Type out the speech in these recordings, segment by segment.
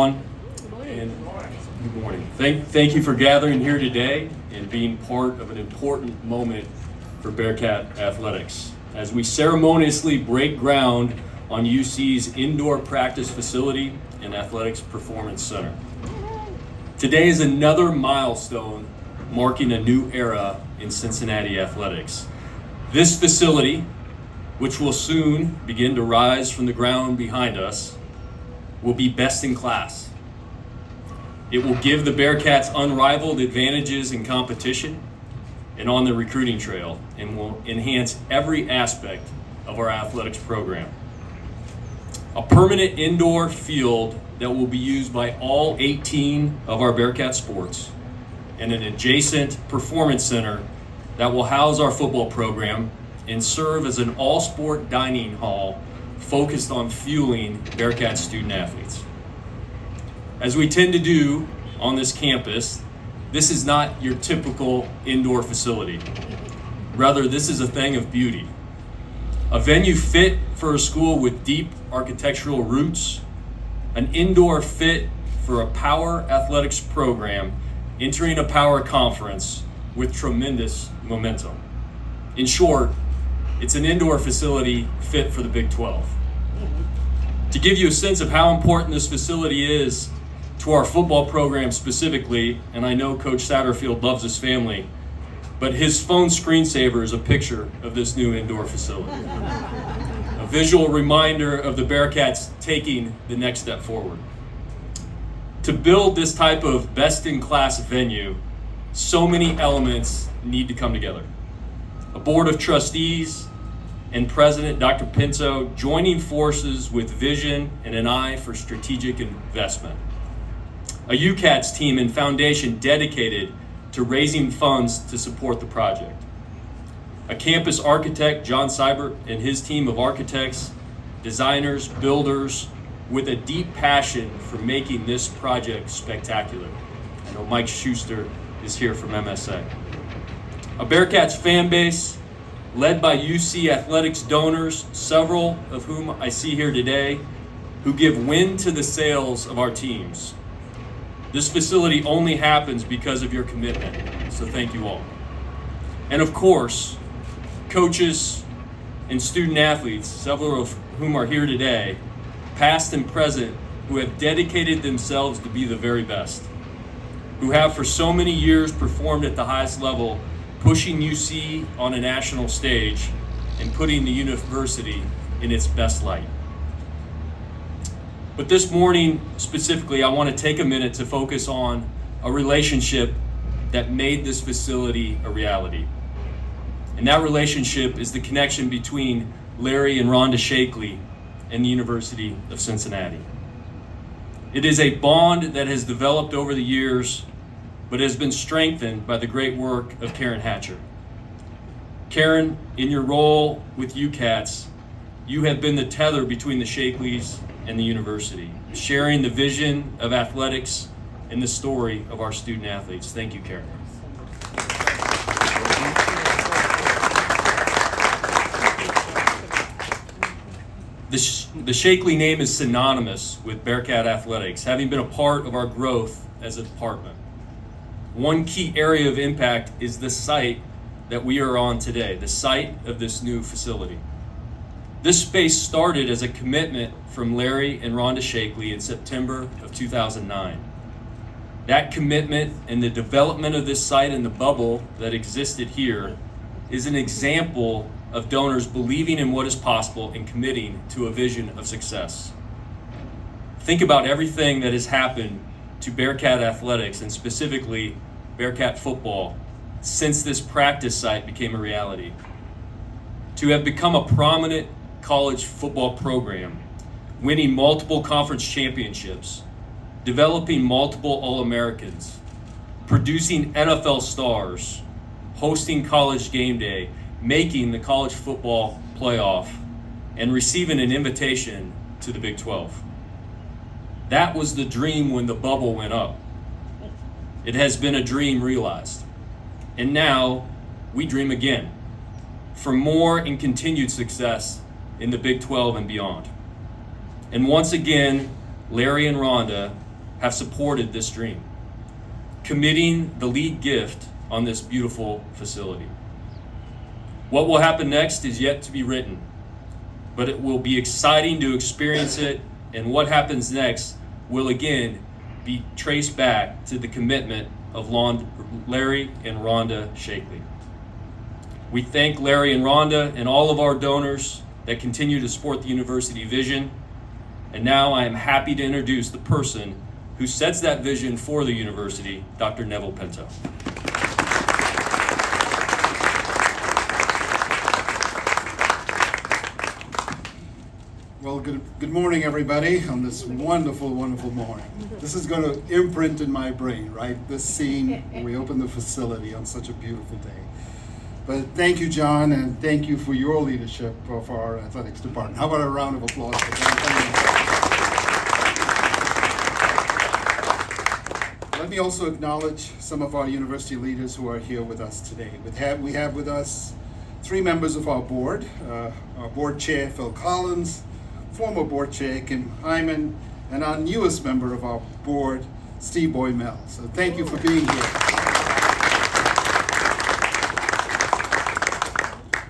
And good morning. Thank you for gathering here today and being part of an important moment for Bearcat athletics as we ceremoniously break ground on UC's indoor practice facility and athletics performance center. Today is another milestone marking a new era in Cincinnati athletics. This facility, which will soon begin to rise from the ground behind us, will be best in class. It will give the Bearcats unrivaled advantages in competition and on the recruiting trail, and will enhance every aspect of our athletics program. A permanent indoor field that will be used by all 18 of our Bearcat sports, and an adjacent performance center that will house our football program and serve as an all-sport dining hall focused on fueling Bearcat student athletes. As we tend to do on this campus, this is not your typical indoor facility. Rather, this is a thing of beauty. A venue fit for a school with deep architectural roots, an indoor fit for a power athletics program entering a power conference with tremendous momentum. In short, it's an indoor facility fit for the Big 12. To give you a sense of how important this facility is to our football program specifically, and I know Coach Satterfield loves his family, but his phone screensaver is a picture of this new indoor facility. A visual reminder of the Bearcats taking the next step forward. To build this type of best-in-class venue, so many elements need to come together. A board of trustees and President Dr. Pinto joining forces with vision and an eye for strategic investment. A UCATS team and foundation dedicated to raising funds to support the project. A campus architect, John Seibert, and his team of architects, designers, builders, with a deep passion for making this project spectacular. I know Mike Schuster is here from MSA. A Bearcats fan base led by UC athletics donors, several of whom I see here today, who give wind to the sails of our teams. This facility only happens because of your commitment, so thank you all. And of course, coaches and student athletes, several of whom are here today, past and present, who have dedicated themselves to be the very best, who have for so many years performed at the highest level, pushing UC on a national stage and putting the university in its best light. But this morning, specifically, I want to take a minute to focus on a relationship that made this facility a reality. And that relationship is the connection between Larry and Rhonda Shakely and the University of Cincinnati. It is a bond that has developed over the years, but has been strengthened by the great work of Karen Hatcher. Karen, in your role with UCATS, you have been the tether between the Shakeleys and the university, sharing the vision of athletics and the story of our student athletes. Thank you, Karen. The Shakely name is synonymous with Bearcat athletics, having been a part of our growth as a department. One key area of impact is the site that we are on today, the site of this new facility. This space started as a commitment from Larry and Rhonda Shakely in September of 2009. That commitment and the development of this site and the bubble that existed here is an example of donors believing in what is possible and committing to a vision of success. Think about everything that has happened to Bearcat athletics, and specifically Bearcat football, since this practice site became a reality. To have become a prominent college football program, winning multiple conference championships, developing multiple All-Americans, producing NFL stars, hosting college game day, making the college football playoff, and receiving an invitation to the Big 12. That was the dream when the bubble went up. It has been a dream realized. And now we dream again for more and continued success in the Big 12 and beyond. And once again, Larry and Rhonda have supported this dream, committing the lead gift on this beautiful facility. What will happen next is yet to be written, but it will be exciting to experience it, and what happens next will again be traced back to the commitment of Larry and Rhonda Shakely. We thank Larry and Rhonda and all of our donors that continue to support the university vision. And now I am happy to introduce the person who sets that vision for the university, Dr. Neville Pinto. Well, good morning, everybody, on this wonderful, wonderful morning. This is going to imprint in my brain, right? This scene when we open the facility on such a beautiful day. But thank you, John, and thank you for your leadership of our athletics department. How about a round of applause for that? Let me also acknowledge some of our university leaders who are here with us today. We have with us 3 members of our board, our board chair, Phil Collins, former board chair, Kim Hyman, and our newest member of our board, Steve Boymel. So thank you for being here.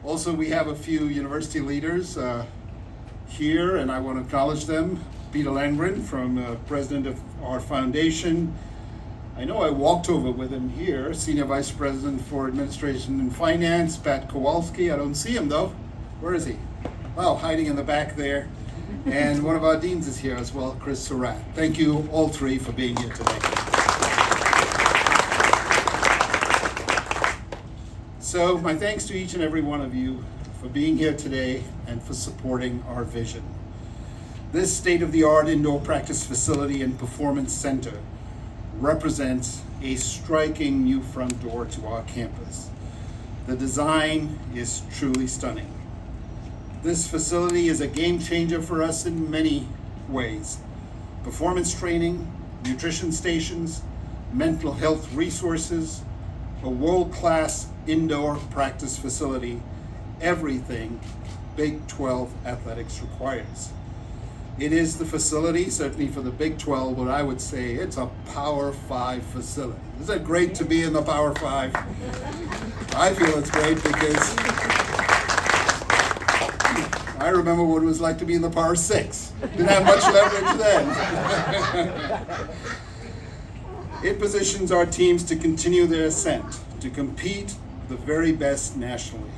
Also, we have a few university leaders here, and I want to acknowledge them. Peter Langren, president of our foundation. I know I walked over with him here, Senior Vice President for Administration and Finance, Pat Kowalski. I don't see him though. Where is he? Well, hiding in the back there. And one of our deans is here as well, Chris Surratt. Thank you all 3 for being here today. So my thanks to each and every one of you for being here today and for supporting our vision. This state-of-the-art indoor practice facility and performance center represents a striking new front door to our campus. The design is truly stunning. This facility is a game changer for us in many ways. Performance training, nutrition stations, mental health resources, a world-class indoor practice facility, everything Big 12 athletics requires. It is the facility, certainly for the Big 12, but I would say it's a Power 5 facility. Isn't it great to be in the Power 5? I feel it's great because I remember what it was like to be in the Power 6. Didn't have much leverage then. It positions our teams to continue their ascent, to compete the very best nationally.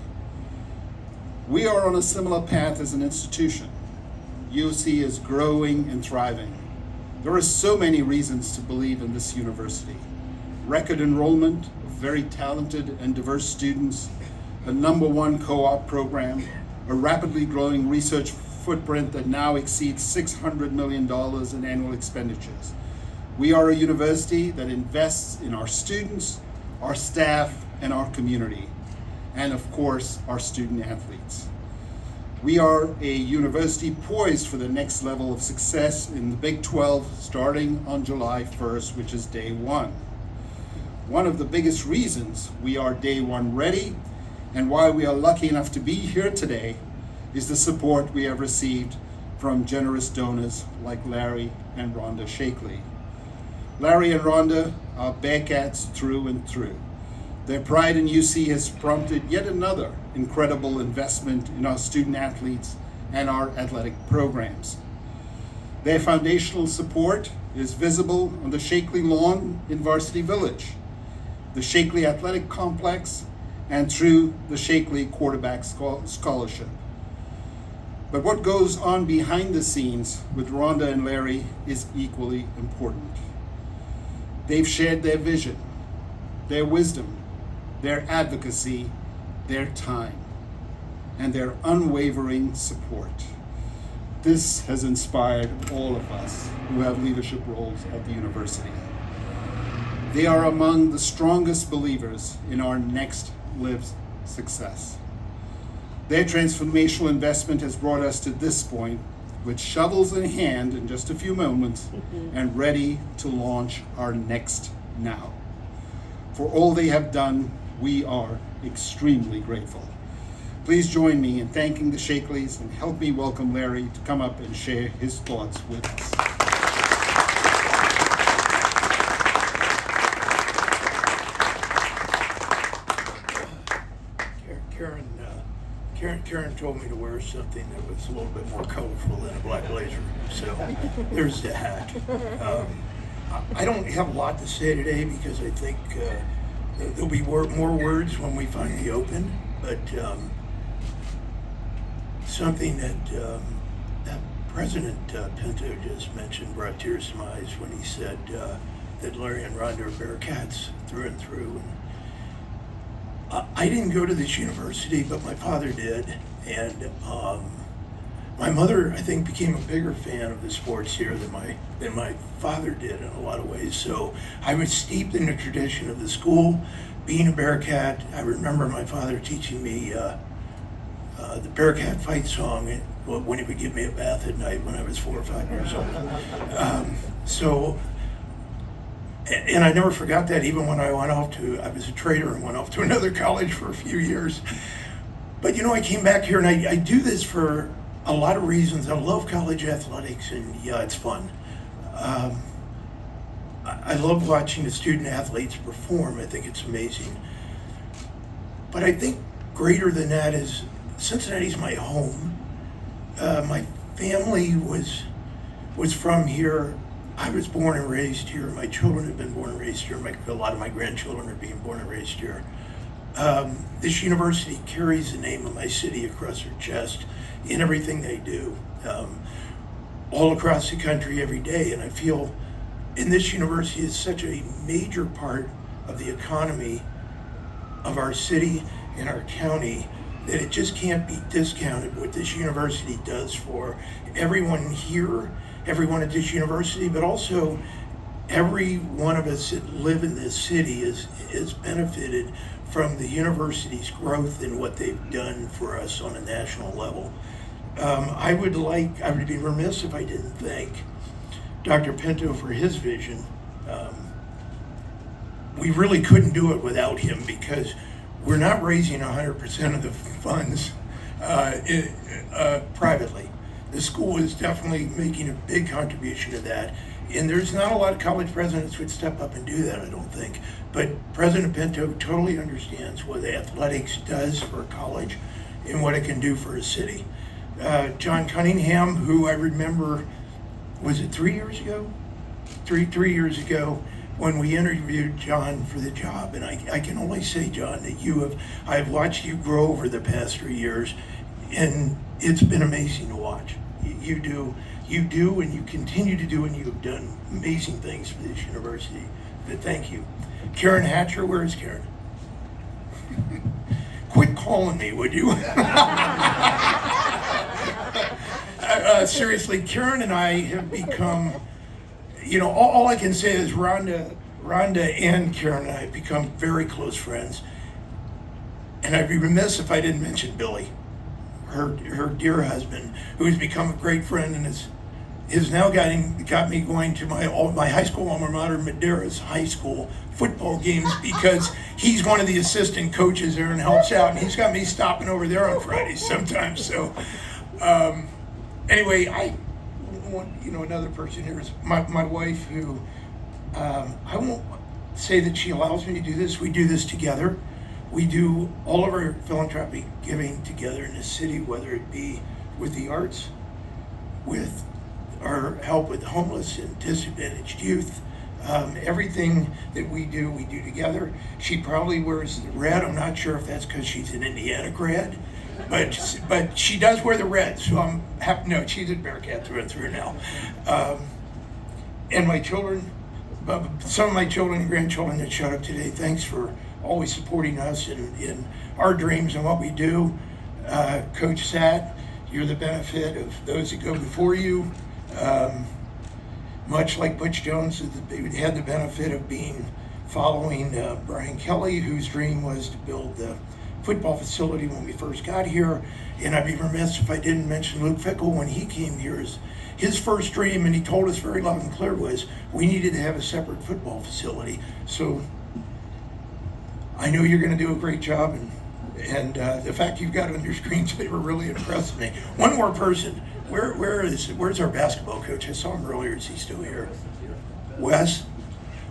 We are on a similar path as an institution. UC is growing and thriving. There are so many reasons to believe in this university. Record enrollment of very talented and diverse students, a #1 co-op program, a rapidly growing research footprint that now exceeds $600 million in annual expenditures. We are a university that invests in our students, our staff, and our community, and of course, our student athletes. We are a university poised for the next level of success in the Big 12 starting on July 1st, which is day 1. One of the biggest reasons we are day 1 ready and why we are lucky enough to be here today is the support we have received from generous donors like Larry and Rhonda Shakely. Larry and Rhonda are Bearcats through and through. Their pride in UC has prompted yet another incredible investment in our student athletes and our athletic programs. Their foundational support is visible on the Shakely lawn in Varsity Village, the Shakely Athletic Complex, and through the Shakely Quarterback Scholarship. But what goes on behind the scenes with Rhonda and Larry is equally important. They've shared their vision, their wisdom, their advocacy, their time, and their unwavering support. This has inspired all of us who have leadership roles at the university. They are among the strongest believers in our next lived success. Their transformational investment has brought us to this point with shovels in hand in just a few moments and ready to launch our next now. For all they have done, we are extremely grateful. Please join me in thanking the Shakeleys and help me welcome Larry to come up and share his thoughts with us. Karen told me to wear something that was a little bit more colorful than a black blazer. So there's the hat. I don't have a lot to say today because I think there'll be more words when we finally open. But something that President Pinto just mentioned brought tears to my eyes when he said that Larry and Rhonda are Bearcats through and through. And I didn't go to this university, but my father did. And my mother, I think, became a bigger fan of the sports here than my father did in a lot of ways. So I was steeped in the tradition of the school, being a Bearcat. I remember my father teaching me the Bearcat fight song when he would give me a bath at night when I was 4 or 5 years old. And I never forgot that, even when I was a trader and went off to another college for a few years. But I came back here and I do this for a lot of reasons. I love college athletics, and yeah, it's fun. I love watching the student athletes perform. I think it's amazing. But I think greater than that is Cincinnati's my home. My family was from here. I was born and raised here. My children have been born and raised here. A lot of my grandchildren are being born and raised here. This university carries the name of my city across their chest in everything they do, all across the country every day. And I feel in this university is such a major part of the economy of our city and our county that it just can't be discounted what this university does for everyone here, everyone at this university, but also every one of us that live in this city is benefited from the university's growth and what they've done for us on a national level. I would be remiss if I didn't thank Dr. Pinto for his vision. We really couldn't do it without him because we're not raising 100% of the funds privately. The school is definitely making a big contribution to that. And there's not a lot of college presidents who would step up and do that, I don't think. But President Pinto totally understands what athletics does for college and what it can do for a city. John Cunningham, who I remember, was it 3 years ago? Three years ago, when we interviewed John for the job. And I can only say, John, that I've watched you grow over the past 3 years, and it's been amazing to watch. You do, and you continue to do, and you've done amazing things for this university. But thank you. Karen Hatcher, where is Karen? Quit calling me, would you? Seriously, Karen and I have become, all I can say is Rhonda and Karen and I have become very close friends. And I'd be remiss if I didn't mention Billy, her dear husband, who has become a great friend and has now got me going to my high school alma mater, Madera's high school football games, because he's one of the assistant coaches there and helps out, and he's got me stopping over there on Fridays sometimes. So anyway, I want another person here is my wife, who I won't say that she allows me to do this. We do this together. We do all of our philanthropic giving together in the city, whether it be with the arts, with our help with homeless and disadvantaged youth. Everything that we do together. She probably wears the red. I'm not sure if that's because she's an Indiana grad, but she does wear the red. So I'm happy. No, she's a Bearcat through and through now. And my children, some of my children and grandchildren that showed up today, thanks for always supporting us in our dreams and what we do. Coach Sat, you're the benefit of those that go before you. Much like Butch Jones had the benefit of following Brian Kelly, whose dream was to build the football facility when we first got here. And I'd be remiss if I didn't mention Luke Fickle. When he came here, his first dream, and he told us very loud and clear, was we needed to have a separate football facility. So I know you're going to do a great job, and the fact you've got it on your screen today really impressed me. One more person. Where's our basketball coach? I saw him earlier. Is he still here? Wes,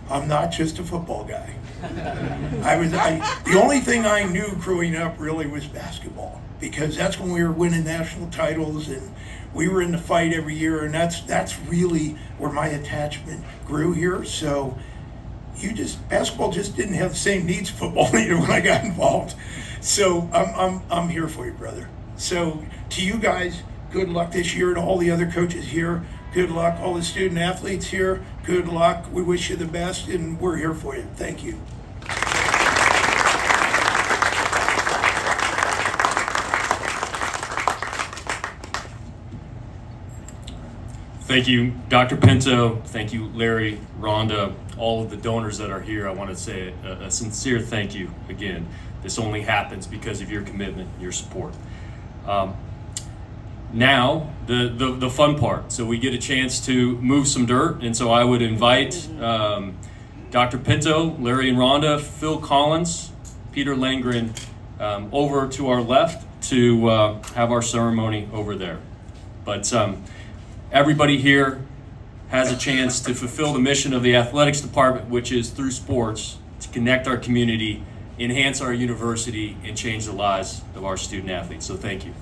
I'm not just a football guy. The only thing I knew growing up really was basketball. because that's when we were winning national titles and we were in the fight every year, and that's really where my attachment grew here. So basketball just didn't have the same needs football needed when I got involved. So I'm here for you, brother. So to you guys, good luck this year. To all the other coaches here, good luck. All the student athletes here, good luck. We wish you the best, and we're here for you. Thank you. Thank you, Dr. Pinto. Thank you, Larry, Rhonda, all of the donors that are here. I want to say a sincere thank you again. This only happens because of your commitment, your support. Now, the fun part. So we get a chance to move some dirt, and so I would invite Dr. Pinto, Larry and Rhonda, Phil Collins, Peter Langren over to our left to have our ceremony over there. But everybody here has a chance to fulfill the mission of the athletics department, which is through sports to connect our community, enhance our university, and change the lives of our student athletes. So thank you.